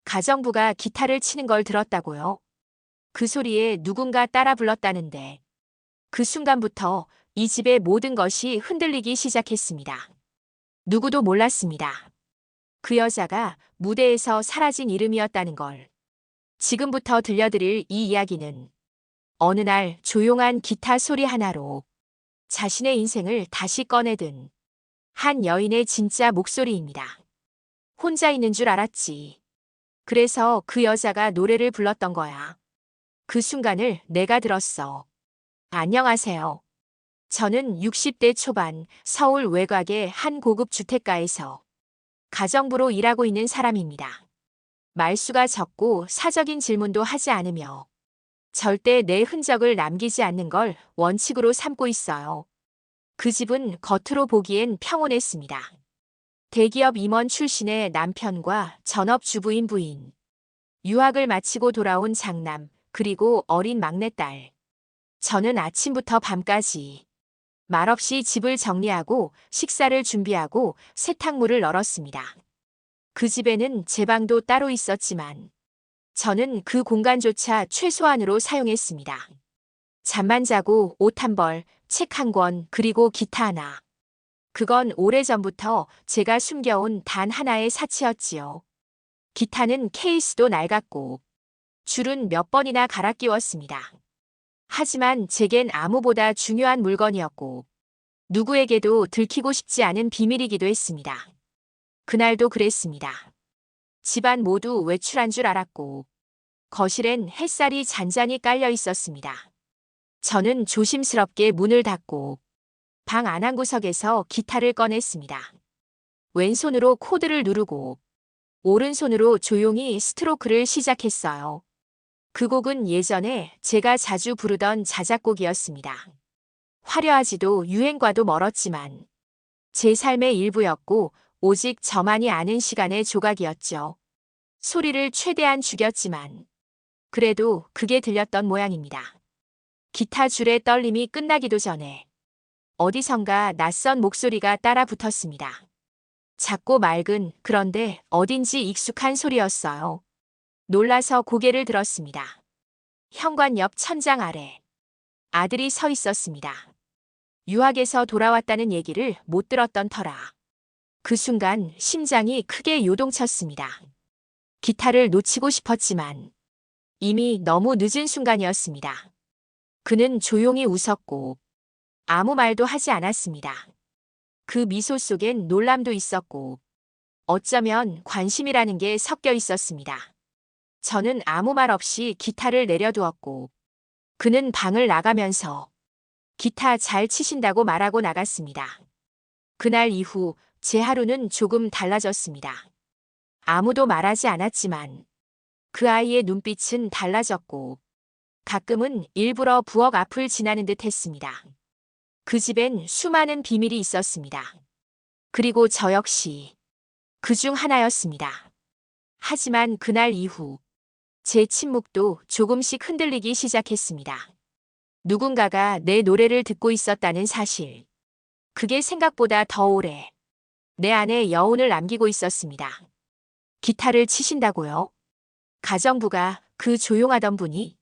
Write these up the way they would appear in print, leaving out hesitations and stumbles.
가정부가 기타를 치는 걸 들었다고요. 그 소리에 누군가 따라 불렀다는데 그 순간부터 이 집의 모든 것이 흔들리기 시작했습니다. 누구도 몰랐습니다. 그 여자가 무대에서 사라진 이름이었다는 걸. 지금부터 들려드릴 이 이야기는 어느 날 조용한 기타 소리 하나로 자신의 인생을 다시 꺼내든 한 여인의 진짜 목소리입니다. 혼자 있는 줄 알았지. 그래서 그 여자가 노래를 불렀던 거야. 그 순간을 내가 들었어. 안녕하세요. 저는 60대 초반 서울 외곽의 한 고급 주택가에서 가정부로 일하고 있는 사람입니다. 말수가 적고 사적인 질문도 하지 않으며 절대 내 흔적을 남기지 않는 걸 원칙으로 삼고 있어요. 그 집은 겉으로 보기엔 평온했습니다. 대기업 임원 출신의 남편과 전업주부인 부인, 유학을 마치고 돌아온 장남, 그리고 어린 막내딸. 저는 아침부터 밤까지 말없이 집을 정리하고 식사를 준비하고 세탁물을 널었습니다. 그 집에는 제 방도 따로 있었지만 저는 그 공간조차 최소한으로 사용했습니다. 잠만 자고 옷 한 벌, 책 한 권, 그리고 기타 하나. 그건 오래전부터 제가 숨겨온 단 하나의 사치였지요. 기타는 케이스도 낡았고 줄은 몇 번이나 갈아 끼웠습니다. 하지만 제겐 아무보다 중요한 물건이었고 누구에게도 들키고 싶지 않은 비밀이기도 했습니다. 그날도 그랬습니다. 집안 모두 외출한 줄 알았고 거실엔 햇살이 잔잔히 깔려 있었습니다. 저는 조심스럽게 문을 닫고 방 안 한 구석에서 기타를 꺼냈습니다. 왼손으로 코드를 누르고 오른손으로 조용히 스트로크를 시작했어요. 그 곡은 예전에 제가 자주 부르던 자작곡이었습니다. 화려하지도 유행과도 멀었지만 제 삶의 일부였고 오직 저만이 아는 시간의 조각이었죠. 소리를 최대한 죽였지만 그래도 그게 들렸던 모양입니다. 기타 줄의 떨림이 끝나기도 전에 어디선가 낯선 목소리가 따라 붙었습니다. 작고 맑은, 그런데 어딘지 익숙한 소리였어요. 놀라서 고개를 들었습니다. 현관 옆 천장 아래 아들이 서 있었습니다. 유학에서 돌아왔다는 얘기를 못 들었던 터라. 그 순간 심장이 크게 요동쳤습니다. 기타를 놓치고 싶었지만 이미 너무 늦은 순간이었습니다. 그는 조용히 웃었고 아무 말도 하지 않았습니다. 그 미소 속엔 놀람도 있었고 어쩌면 관심이라는 게 섞여 있었습니다. 저는 아무 말 없이 기타를 내려두었고 그는 방을 나가면서 기타 잘 치신다고 말하고 나갔습니다. 그날 이후 제 하루는 조금 달라졌습니다. 아무도 말하지 않았지만 그 아이의 눈빛은 달라졌고 가끔은 일부러 부엌 앞을 지나는 듯 했습니다. 그 집엔 수많은 비밀이 있었습니다. 그리고 저 역시 그 중 하나였습니다. 하지만 그날 이후 제 침묵도 조금씩 흔들리기 시작했습니다. 누군가가 내 노래를 듣고 있었다는 사실. 그게 생각보다 더 오래 내 안에 여운을 남기고 있었습니다. 기타를 치신다고요? 가정부가 그 조용하던 분이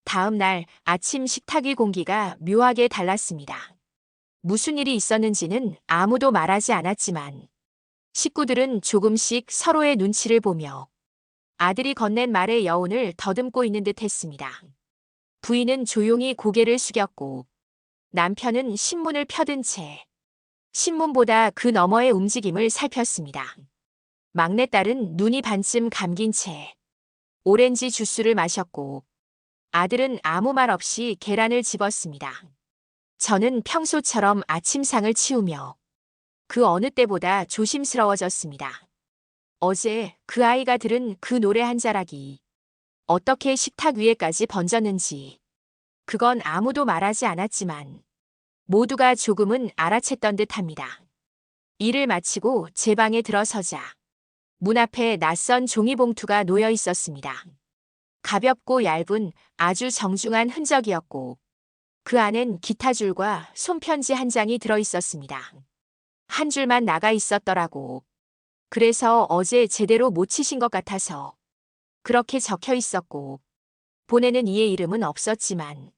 다음 날 아침 식탁의 공기가 묘하게 달랐습니다. 무슨 일이 있었는지는 아무도 말하지 않았지만 식구들은 조금씩 서로의 눈치를 보며 아들이 건넨 말의 여운을 더듬고 있는 듯 했습니다. 부인은 조용히 고개를 숙였고 남편은 신문을 펴든 채 신문보다 그 너머의 움직임을 살폈습니다. 막내딸은 눈이 반쯤 감긴 채 오렌지 주스를 마셨고 아들은 아무 말 없이 계란을 집었습니다. 저는 평소처럼 아침상을 치우며 그 어느 때보다 조심스러워졌습니다. 어제 그 아이가 들은 그 노래 한 자락이 어떻게 식탁 위에까지 번졌는지 그건 아무도 말하지 않았지만 모두가 조금은 알아챘던 듯합니다. 일을 마치고 제 방에 들어서자 문 앞에 낯선 종이봉투가 놓여 있었습니다. 가볍고 얇은 아주 정중한 흔적이었고 그 안엔 기타줄과 손편지 한 장이 들어 있었습니다. 한 줄만 나가 있었더라고. 그래서 어제 제대로 못 치신 것 같아서 그렇게 적혀 있었고, 보내는 이의 이름은 없었지만,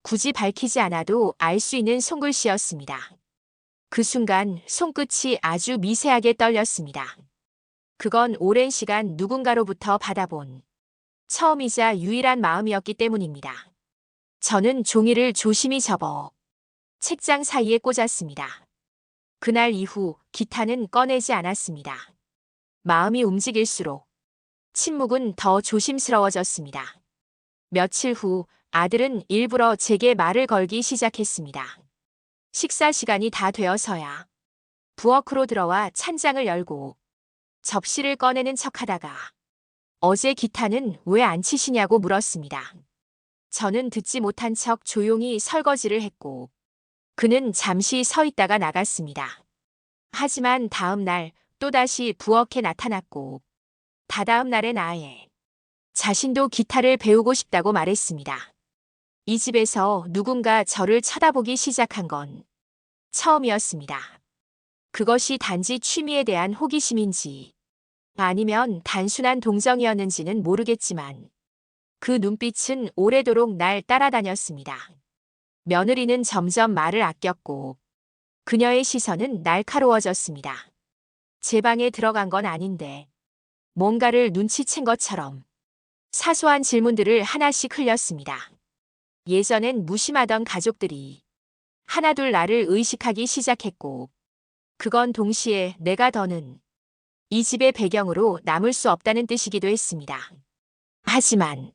굳이 밝히지 않아도 알 수 있는 손글씨였습니다. 그 순간 손끝이 아주 미세하게 떨렸습니다. 그건 오랜 시간 누군가로부터 받아본 처음이자 유일한 마음이었기 때문입니다. 저는 종이를 조심히 접어 책장 사이에 꽂았습니다. 그날 이후 기타는 꺼내지 않았습니다. 마음이 움직일수록 침묵은 더 조심스러워졌습니다. 며칠 후 아들은 일부러 제게 말을 걸기 시작했습니다. 식사 시간이 다 되어서야 부엌으로 들어와 찬장을 열고 접시를 꺼내는 척하다가 어제 기타는 왜 안 치시냐고 물었습니다. 저는 듣지 못한 척 조용히 설거지를 했고 그는 잠시 서 있다가 나갔습니다. 하지만 다음 날 또다시 부엌에 나타났고 다다음 날엔 아예 자신도 기타를 배우고 싶다고 말했습니다. 이 집에서 누군가 저를 쳐다보기 시작한 건 처음이었습니다. 그것이 단지 취미에 대한 호기심인지 아니면 단순한 동정이었는지는 모르겠지만 그 눈빛은 오래도록 날 따라다녔습니다. 며느리는 점점 말을 아꼈고 그녀의 시선은 날카로워졌습니다. 제 방에 들어간 건 아닌데 뭔가를 눈치챈 것처럼 사소한 질문들을 하나씩 흘렸습니다. 예전엔 무심하던 가족들이 하나둘 나를 의식하기 시작했고 그건 동시에 내가 더는 이 집의 배경으로 남을 수 없다는 뜻이기도 했습니다. 하지만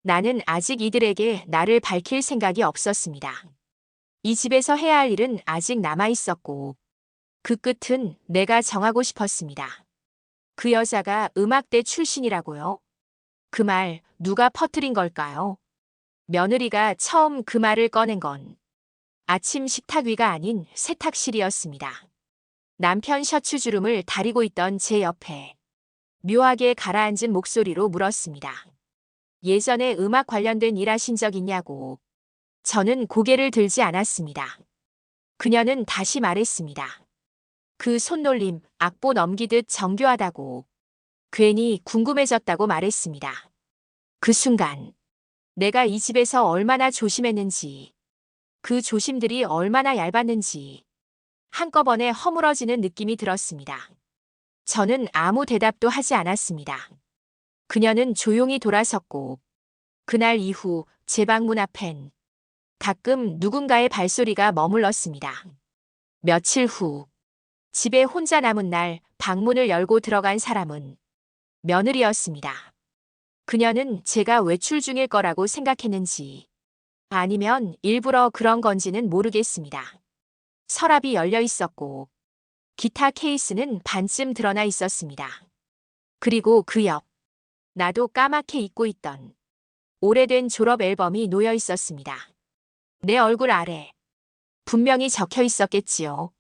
나는 아직 이들에게 나를 밝힐 생각이 없었습니다. 이 집에서 해야 할 일은 아직 남아 있었고 그 끝은 내가 정하고 싶었습니다. 그 여자가 음악대 출신이라고요? 그 말 누가 퍼뜨린 걸까요? 며느리가 처음 그 말을 꺼낸 건 아침 식탁 위가 아닌 세탁실이었습니다. 남편 셔츠 주름을 다리고 있던 제 옆에 묘하게 가라앉은 목소리로 물었습니다. 예전에 음악 관련된 일 하신 적 있냐고. 저는 고개를 들지 않았습니다. 그녀는 다시 말했습니다. 그 손놀림, 악보 넘기듯 정교하다고. 괜히 궁금해졌다고 말했습니다. 그 순간 내가 이 집에서 얼마나 조심했는지, 그 조심들이 얼마나 얇았는지 한꺼번에 허물어지는 느낌이 들었습니다. 저는 아무 대답도 하지 않았습니다. 그녀는 조용히 돌아섰고 그날 이후 제 방문 앞엔 가끔 누군가의 발소리가 머물렀습니다. 며칠 후 집에 혼자 남은 날 방문을 열고 들어간 사람은 며느리였습니다. 그녀는 제가 외출 중일 거라고 생각했는지 아니면 일부러 그런 건지는 모르겠습니다. 서랍이 열려 있었고 기타 케이스는 반쯤 드러나 있었습니다. 그리고 그 옆, 나도 까맣게 잊고 있던 오래된 졸업 앨범이 놓여 있었습니다. 내 얼굴 아래 분명히 적혀 있었겠지요.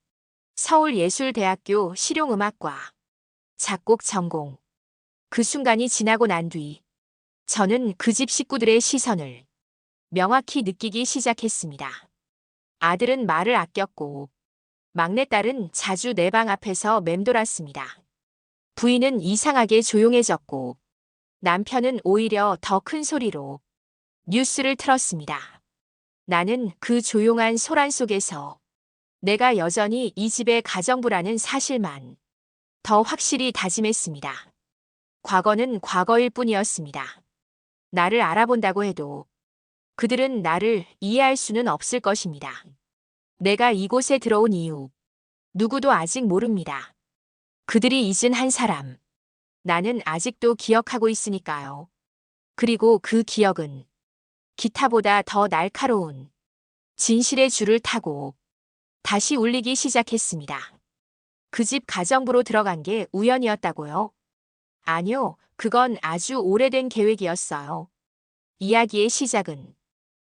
서울예술대학교 실용음악과 작곡 전공. 그 순간이 지나고 난 뒤 저는 그 집 식구들의 시선을 명확히 느끼기 시작했습니다. 아들은 말을 아꼈고 막내딸은 자주 내 방 앞에서 맴돌았습니다. 부인은 이상하게 조용해졌고 남편은 오히려 더 큰 소리로 뉴스를 틀었습니다. 나는 그 조용한 소란 속에서 내가 여전히 이 집의 가정부라는 사실만 더 확실히 다짐했습니다. 과거는 과거일 뿐이었습니다. 나를 알아본다고 해도 그들은 나를 이해할 수는 없을 것입니다. 내가 이곳에 들어온 이유, 누구도 아직 모릅니다. 그들이 잊은 한 사람, 나는 아직도 기억하고 있으니까요. 그리고 그 기억은 기타보다 더 날카로운 진실의 줄을 타고 다시 울리기 시작했습니다. 그 집 가정부로 들어간 게 우연이었다고요? 아니요, 그건 아주 오래된 계획이었어요. 이야기의 시작은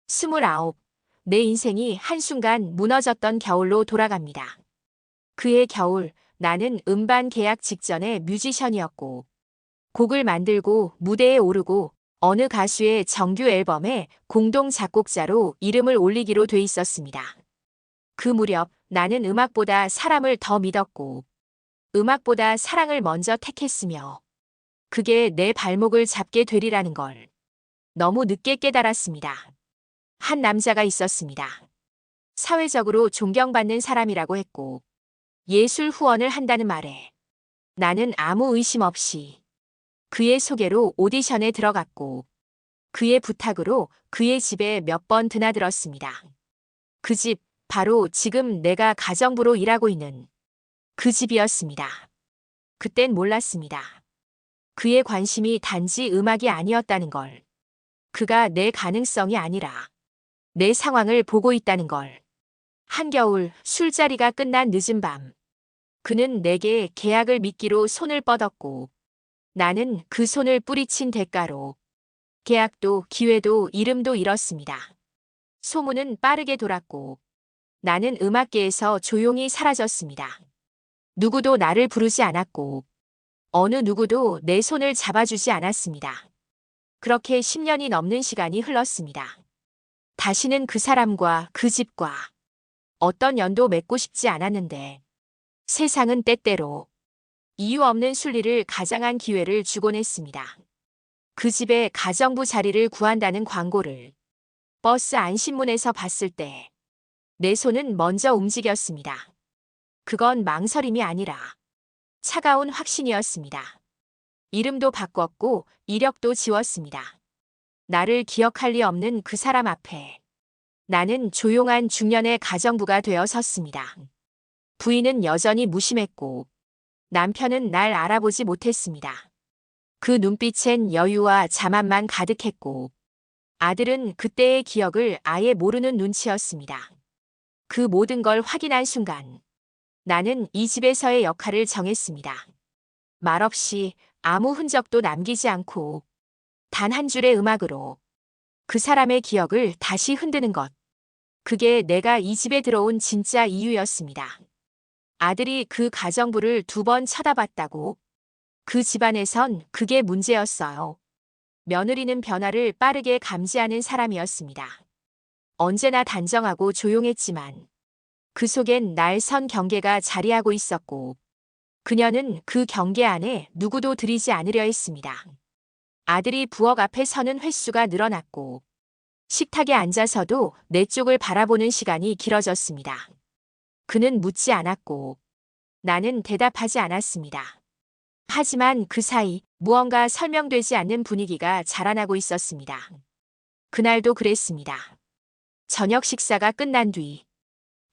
29, 내 인생이 한순간 무너졌던 겨울로 돌아갑니다. 그해 겨울, 나는 음반 계약 직전에 뮤지션이었고, 곡을 만들고 무대에 오르고 어느 가수의 정규 앨범에 공동 작곡자로 이름을 올리기로 돼 있었습니다. 그 무렵 나는 음악보다 사람을 더 믿었고, 음악보다 사랑을 먼저 택했으며, 그게 내 발목을 잡게 되리라는 걸 너무 늦게 깨달았습니다. 한 남자가 있었습니다. 사회적으로 존경받는 사람이라고 했고 예술 후원을 한다는 말에 나는 아무 의심 없이 그의 소개로 오디션에 들어갔고 그의 부탁으로 그의 집에 몇 번 드나들었습니다. 그 집, 바로 지금 내가 가정부로 일하고 있는 그 집이었습니다. 그땐 몰랐습니다. 그의 관심이 단지 음악이 아니었다는 걸. 그가 내 가능성이 아니라 내 상황을 보고 있다는 걸. 한겨울 술자리가 끝난 늦은 밤. 그는 내게 계약을 맺기로 손을 뻗었고 나는 그 손을 뿌리친 대가로 계약도 기회도 이름도 잃었습니다. 소문은 빠르게 돌았고 나는 음악계에서 조용히 사라졌습니다. 누구도 나를 부르지 않았고 어느 누구도 내 손을 잡아주지 않았습니다. 그렇게 10년이 넘는 시간이 흘렀습니다. 다시는 그 사람과 그 집과 어떤 연도 맺고 싶지 않았는데 세상은 때때로 이유 없는 순리를 가장한 기회를 주곤 했습니다. 그 집에 가정부 자리를 구한다는 광고를 버스 안신문에서 봤을 때 내 손은 먼저 움직였습니다. 그건 망설임이 아니라 차가운 확신이었습니다. 이름도 바꿨고 이력도 지웠습니다. 나를 기억할 리 없는 그 사람 앞에 나는 조용한 중년의 가정부가 되어 섰습니다. 부인은 여전히 무심했고 남편은 날 알아보지 못했습니다. 그 눈빛엔 여유와 자만만 가득했고 아들은 그때의 기억을 아예 모르는 눈치였습니다. 그 모든 걸 확인한 순간 나는 이 집에서의 역할을 정했습니다. 말없이 아무 흔적도 남기지 않고 단 한 줄의 음악으로 그 사람의 기억을 다시 흔드는 것. 그게 내가 이 집에 들어온 진짜 이유였습니다. 아들이 그 가정부를 2번 쳐다봤다고. 그 집안에선 그게 문제였어요. 며느리는 변화를 빠르게 감지하는 사람이었습니다. 언제나 단정하고 조용했지만 그 속엔 날 선 경계가 자리하고 있었고 그녀는 그 경계 안에 누구도 들이지 않으려 했습니다. 아들이 부엌 앞에 서는 횟수가 늘어났고 식탁에 앉아서도 내 쪽을 바라보는 시간이 길어졌습니다. 그는 묻지 않았고 나는 대답하지 않았습니다. 하지만 그 사이 무언가 설명되지 않는 분위기가 자라나고 있었습니다. 그날도 그랬습니다. 저녁 식사가 끝난 뒤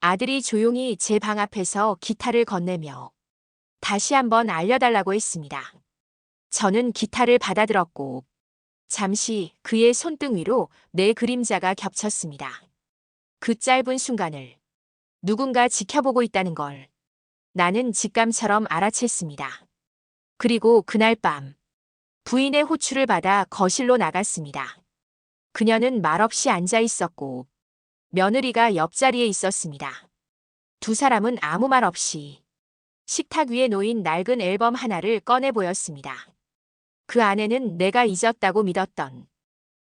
아들이 조용히 제 방 앞에서 기타를 건네며 다시 한번 알려달라고 했습니다. 저는 기타를 받아들었고 잠시 그의 손등 위로 내 그림자가 겹쳤습니다. 그 짧은 순간을 누군가 지켜보고 있다는 걸 나는 직감처럼 알아챘습니다. 그리고 그날 밤 부인의 호출을 받아 거실로 나갔습니다. 그녀는 말없이 앉아 있었고 며느리가 옆자리에 있었습니다. 두 사람은 아무 말 없이 식탁 위에 놓인 낡은 앨범 하나를 꺼내 보였습니다. 그 안에는 내가 잊었다고 믿었던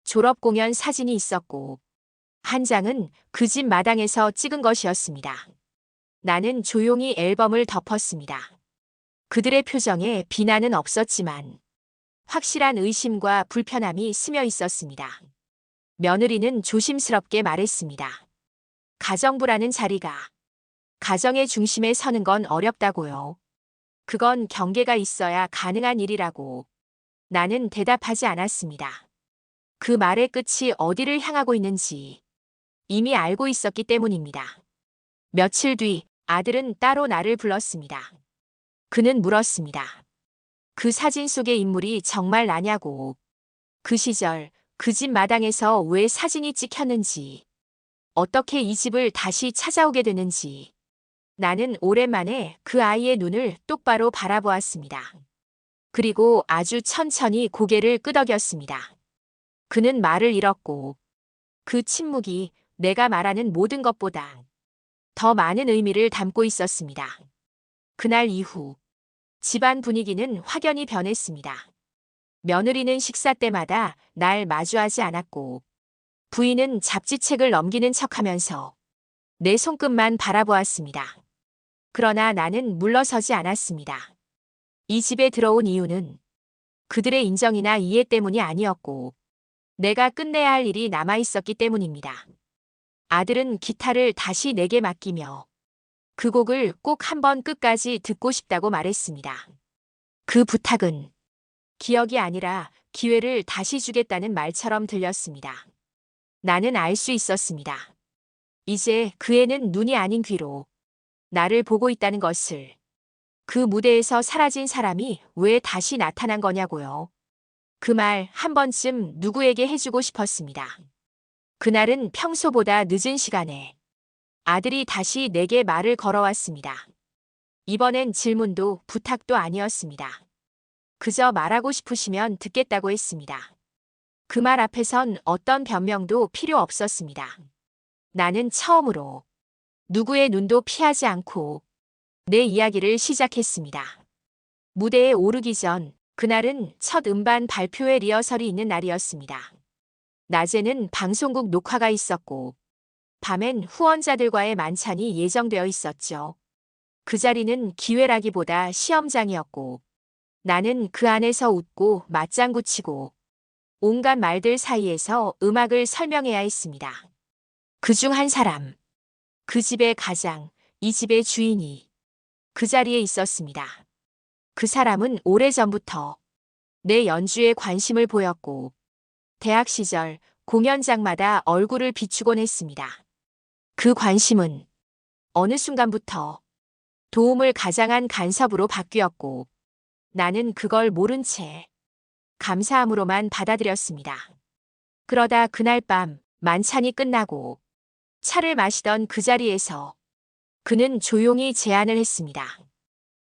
졸업 공연 사진이 있었고 한 장은 그 집 마당에서 찍은 것이었습니다. 나는 조용히 앨범을 덮었습니다. 그들의 표정에 비난은 없었지만 확실한 의심과 불편함이 스며 있었습니다. 며느리는 조심스럽게 말했습니다. 가정부라는 자리가 가정의 중심에 서는 건 어렵다고요. 그건 경계가 있어야 가능한 일이라고. 나는 대답하지 않았습니다. 그 말의 끝이 어디를 향하고 있는지 이미 알고 있었기 때문입니다. 며칠 뒤 아들은 따로 나를 불렀습니다. 그는 물었습니다. 그 사진 속의 인물이 정말 나냐고. 그 시절 그 집 마당에서 왜 사진이 찍혔는지, 어떻게 이 집을 다시 찾아오게 되는지. 나는 오랜만에 그 아이의 눈을 똑바로 바라보았습니다. 그리고 아주 천천히 고개를 끄덕였습니다. 그는 말을 잃었고 그 침묵이 내가 말하는 모든 것보다 더 많은 의미를 담고 있었습니다. 그날 이후 집안 분위기는 확연히 변했습니다. 며느리는 식사 때마다 날 마주하지 않았고 부인은 잡지책을 넘기는 척하면서 내 손끝만 바라보았습니다. 그러나 나는 물러서지 않았습니다. 이 집에 들어온 이유는 그들의 인정이나 이해 때문이 아니었고 내가 끝내야 할 일이 남아 있었기 때문입니다. 아들은 기타를 다시 내게 맡기며 그 곡을 꼭 한번 끝까지 듣고 싶다고 말했습니다. 그 부탁은 기억이 아니라 기회를 다시 주겠다는 말처럼 들렸습니다. 나는 알 수 있었습니다. 이제 그 애는 눈이 아닌 귀로 나를 보고 있다는 것을. 그 무대에서 사라진 사람이 왜 다시 나타난 거냐고요. 그 말 한 번쯤 누구에게 해주고 싶었습니다. 그날은 평소보다 늦은 시간에 아들이 다시 내게 말을 걸어왔습니다. 이번엔 질문도 부탁도 아니었습니다. 그저 말하고 싶으시면 듣겠다고 했습니다. 그 말 앞에선 어떤 변명도 필요 없었습니다. 나는 처음으로 누구의 눈도 피하지 않고 내 이야기를 시작했습니다. 무대에 오르기 전 그날은 첫 음반 발표회 리허설이 있는 날이었습니다. 낮에는 방송국 녹화가 있었고 밤엔 후원자들과의 만찬이 예정되어 있었죠. 그 자리는 기회라기보다 시험장이었고 나는 그 안에서 웃고 맞장구 치고 온갖 말들 사이에서 음악을 설명해야 했습니다. 그중 한 사람, 그 집의 가장, 이 집의 주인이 그 자리에 있었습니다. 그 사람은 오래전부터 내 연주에 관심을 보였고 대학 시절 공연장마다 얼굴을 비추곤 했습니다. 그 관심은 어느 순간부터 도움을 가장한 간섭으로 바뀌었고 나는 그걸 모른 채 감사함으로만 받아들였습니다. 그러다 그날 밤 만찬이 끝나고 차를 마시던 그 자리에서 그는 조용히 제안을 했습니다.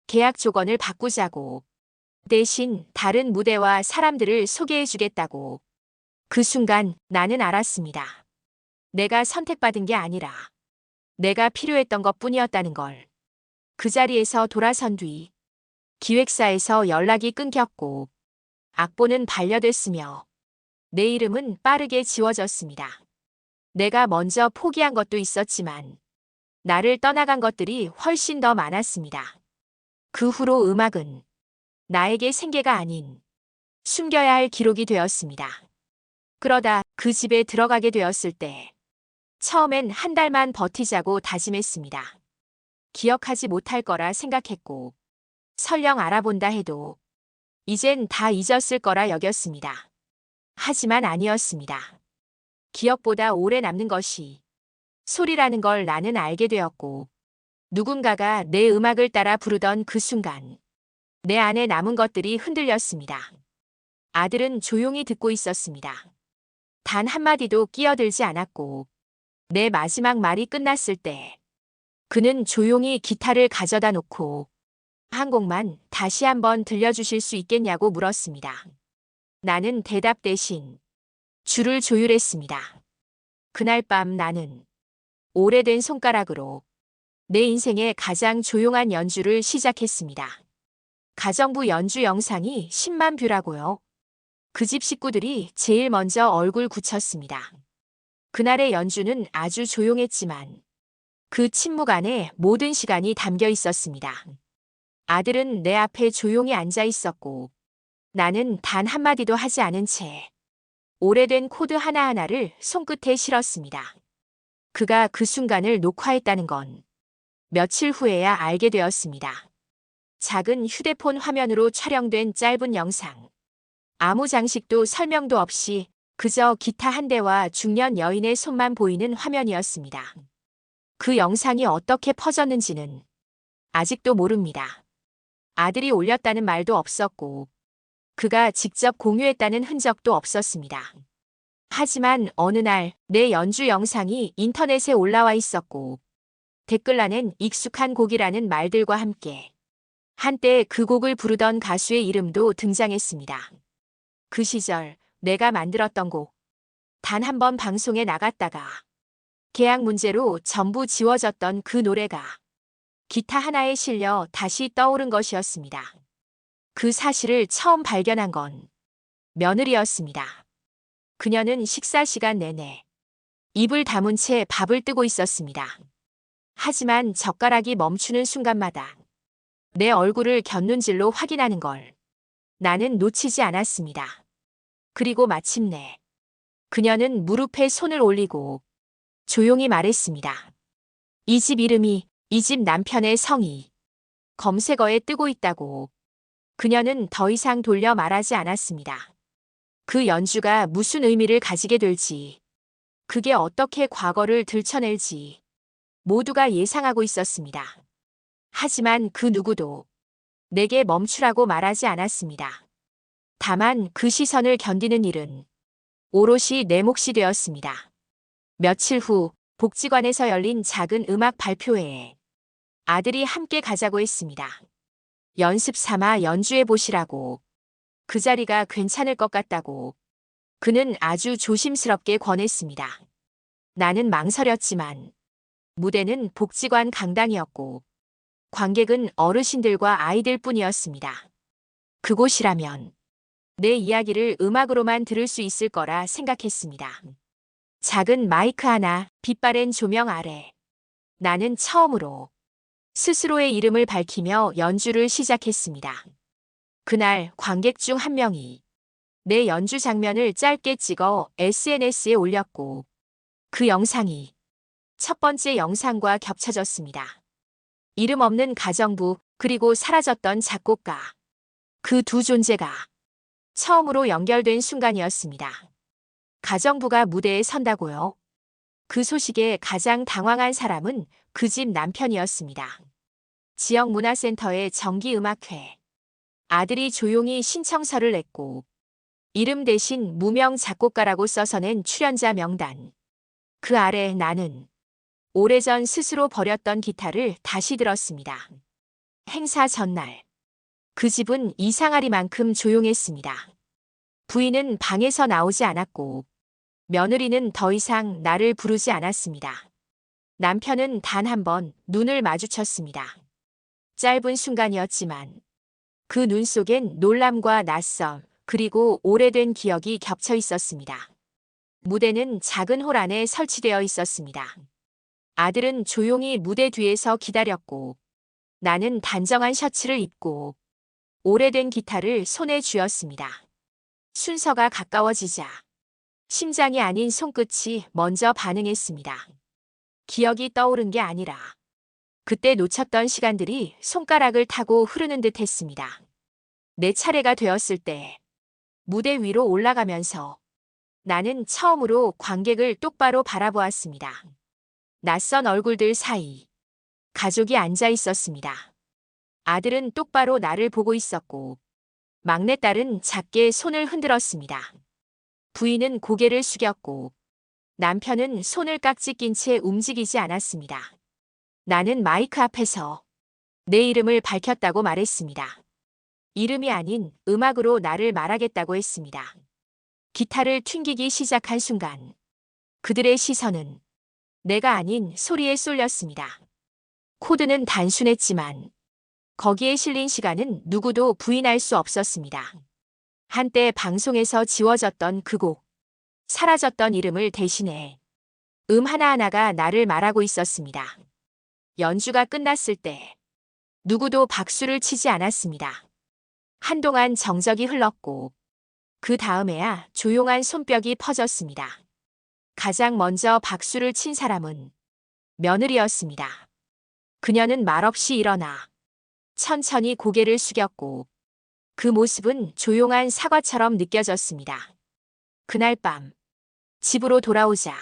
계약 조건을 바꾸자고. 대신 다른 무대와 사람들을 소개해주겠다고. 그 순간 나는 알았습니다. 내가 선택받은 게 아니라 내가 필요했던 것뿐이었다는 걸. 그 자리에서 돌아선 뒤 기획사에서 연락이 끊겼고 악보는 반려됐으며 내 이름은 빠르게 지워졌습니다. 내가 먼저 포기한 것도 있었지만 나를 떠나간 것들이 훨씬 더 많았습니다. 그 후로 음악은 나에게 생계가 아닌 숨겨야 할 기록이 되었습니다. 그러다 그 집에 들어가게 되었을 때 처음엔 한 달만 버티자고 다짐했습니다. 기억하지 못할 거라 생각했고 설령 알아본다 해도 이젠 다 잊었을 거라 여겼습니다. 하지만 아니었습니다. 기억보다 오래 남는 것이 소리라는 걸 나는 알게 되었고 누군가가 내 음악을 따라 부르던 그 순간 내 안에 남은 것들이 흔들렸습니다. 아들은 조용히 듣고 있었습니다. 단 한마디도 끼어들지 않았고 내 마지막 말이 끝났을 때 그는 조용히 기타를 가져다 놓고 한 곡만 다시 한번 들려주실 수 있겠냐고 물었습니다. 나는 대답 대신 줄을 조율했습니다. 그날 밤 나는 오래된 손가락으로 내 인생의 가장 조용한 연주를 시작했습니다. 가정부 연주 영상이 10만 뷰라고요. 그 집 식구들이 제일 먼저 얼굴 굳혔습니다. 그날의 연주는 아주 조용했지만 그 침묵 안에 모든 시간이 담겨 있었습니다. 아들은 내 앞에 조용히 앉아 있었고 나는 단 한마디도 하지 않은 채 오래된 코드 하나하나를 손끝에 실었습니다. 그가 그 순간을 녹화했다는 건 며칠 후에야 알게 되었습니다. 작은 휴대폰 화면으로 촬영된 짧은 영상. 아무 장식도 설명도 없이 그저 기타 한 대와 중년 여인의 손만 보이는 화면이었습니다. 그 영상이 어떻게 퍼졌는지는 아직도 모릅니다. 아들이 올렸다는 말도 없었고 그가 직접 공유했다는 흔적도 없었습니다. 하지만 어느 날 내 연주 영상이 인터넷에 올라와 있었고 댓글란엔 익숙한 곡이라는 말들과 함께 한때 그 곡을 부르던 가수의 이름도 등장했습니다. 그 시절 내가 만들었던 곡, 단 한 번 방송에 나갔다가 계약 문제로 전부 지워졌던 그 노래가 기타 하나에 실려 다시 떠오른 것이었습니다. 그 사실을 처음 발견한 건 며느리였습니다. 그녀는 식사 시간 내내 입을 다문 채 밥을 뜨고 있었습니다. 하지만 젓가락이 멈추는 순간마다 내 얼굴을 곁눈질로 확인하는 걸 나는 놓치지 않았습니다. 그리고 마침내 그녀는 무릎에 손을 올리고 조용히 말했습니다. 이 집 이름이 이 집 남편의 성이 검색어에 뜨고 있다고. 그녀는 더 이상 돌려 말하지 않았습니다. 그 연주가 무슨 의미를 가지게 될지, 그게 어떻게 과거를 들춰낼지 모두가 예상하고 있었습니다. 하지만 그 누구도 내게 멈추라고 말하지 않았습니다. 다만 그 시선을 견디는 일은 오롯이 내 몫이 되었습니다. 며칠 후 복지관에서 열린 작은 음악 발표회에 아들이 함께 가자고 했습니다. 연습 삼아 연주해 보시라고. 그 자리가 괜찮을 것 같다고 그는 아주 조심스럽게 권했습니다. 나는 망설였지만 무대는 복지관 강당이었고 관객은 어르신들과 아이들 뿐이었습니다. 그곳이라면 내 이야기를 음악으로만 들을 수 있을 거라 생각했습니다. 작은 마이크 하나, 빛바랜 조명 아래 나는 처음으로 스스로의 이름을 밝히며 연주를 시작했습니다. 그날 관객 중 한 명이 내 연주 장면을 짧게 찍어 SNS에 올렸고 그 영상이 첫 번째 영상과 겹쳐졌습니다. 이름 없는 가정부 그리고 사라졌던 작곡가. 그 두 존재가 처음으로 연결된 순간이었습니다. 가정부가 무대에 선다고요? 그 소식에 가장 당황한 사람은 그 집 남편이었습니다. 지역 문화센터의 정기음악회. 아들이 조용히 신청서를 냈고 이름 대신 무명 작곡가라고 써서 낸 출연자 명단. 그 아래 나는 오래전 스스로 버렸던 기타를 다시 들었습니다. 행사 전날. 그 집은 이상하리만큼 조용했습니다. 부인은 방에서 나오지 않았고 며느리는 더 이상 나를 부르지 않았습니다. 남편은 단 한 번 눈을 마주쳤습니다. 짧은 순간이었지만 그 눈 속엔 놀람과 낯섦 그리고 오래된 기억이 겹쳐 있었습니다. 무대는 작은 홀 안에 설치되어 있었습니다. 아들은 조용히 무대 뒤에서 기다렸고 나는 단정한 셔츠를 입고 오래된 기타를 손에 쥐었습니다. 순서가 가까워지자 심장이 아닌 손끝이 먼저 반응했습니다. 기억이 떠오른 게 아니라 그때 놓쳤던 시간들이 손가락을 타고 흐르는 듯 했습니다. 내 차례가 되었을 때 무대 위로 올라가면서 나는 처음으로 관객을 똑바로 바라보았습니다. 낯선 얼굴들 사이 가족이 앉아 있었습니다. 아들은 똑바로 나를 보고 있었고 막내딸은 작게 손을 흔들었습니다. 부인은 고개를 숙였고 남편은 손을 깍지 낀 채 움직이지 않았습니다. 나는 마이크 앞에서 내 이름을 밝혔다고 말했습니다. 이름이 아닌 음악으로 나를 말하겠다고 했습니다. 기타를 튕기기 시작한 순간 그들의 시선은 내가 아닌 소리에 쏠렸습니다. 코드는 단순했지만 거기에 실린 시간은 누구도 부인할 수 없었습니다. 한때 방송에서 지워졌던 그 곡, 사라졌던 이름을 대신해 하나하나가 나를 말하고 있었습니다. 연주가 끝났을 때 누구도 박수를 치지 않았습니다. 한동안 정적이 흘렀고 그 다음에야 조용한 손뼉이 퍼졌습니다. 가장 먼저 박수를 친 사람은 며느리였습니다. 그녀는 말없이 일어나 천천히 고개를 숙였고 그 모습은 조용한 사과처럼 느껴졌습니다. 그날 밤 집으로 돌아오자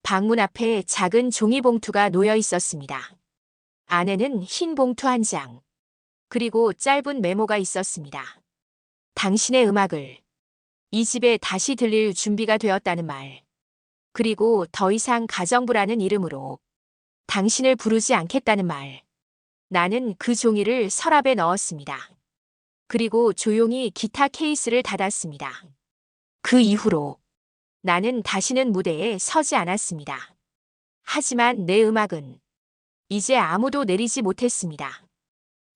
방문 앞에 작은 종이봉투가 놓여 있었습니다. 안에는 흰 봉투 한 장, 그리고 짧은 메모가 있었습니다. 당신의 음악을 이 집에 다시 들릴 준비가 되었다는 말, 그리고 더 이상 가정부라는 이름으로 당신을 부르지 않겠다는 말. 나는 그 종이를 서랍에 넣었습니다. 그리고 조용히 기타 케이스를 닫았습니다. 그 이후로 나는 다시는 무대에 서지 않았습니다. 하지만 내 음악은 이제 아무도 내리지 못했습니다.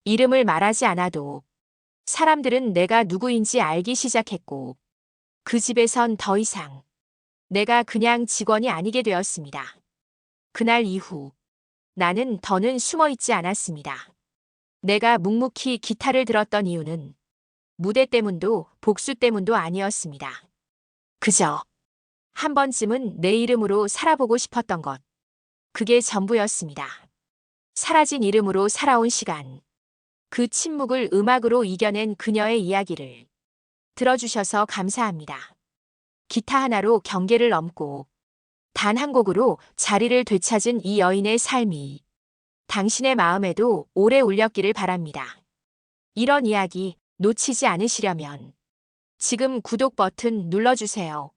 이름을 말하지 않아도 사람들은 내가 누구인지 알기 시작했고 그 집에선 더 이상 내가 그냥 직원이 아니게 되었습니다. 그날 이후 나는 더는 숨어 있지 않았습니다. 내가 묵묵히 기타를 들었던 이유는 무대 때문도 복수 때문도 아니었습니다. 그저 한 번쯤은 내 이름으로 살아보고 싶었던 것. 그게 전부였습니다. 사라진 이름으로 살아온 시간. 그 침묵을 음악으로 이겨낸 그녀의 이야기를 들어주셔서 감사합니다. 기타 하나로 경계를 넘고 단 한 곡으로 자리를 되찾은 이 여인의 삶이 당신의 마음에도 오래 울렸기를 바랍니다. 이런 이야기 놓치지 않으시려면 지금 구독 버튼 눌러주세요.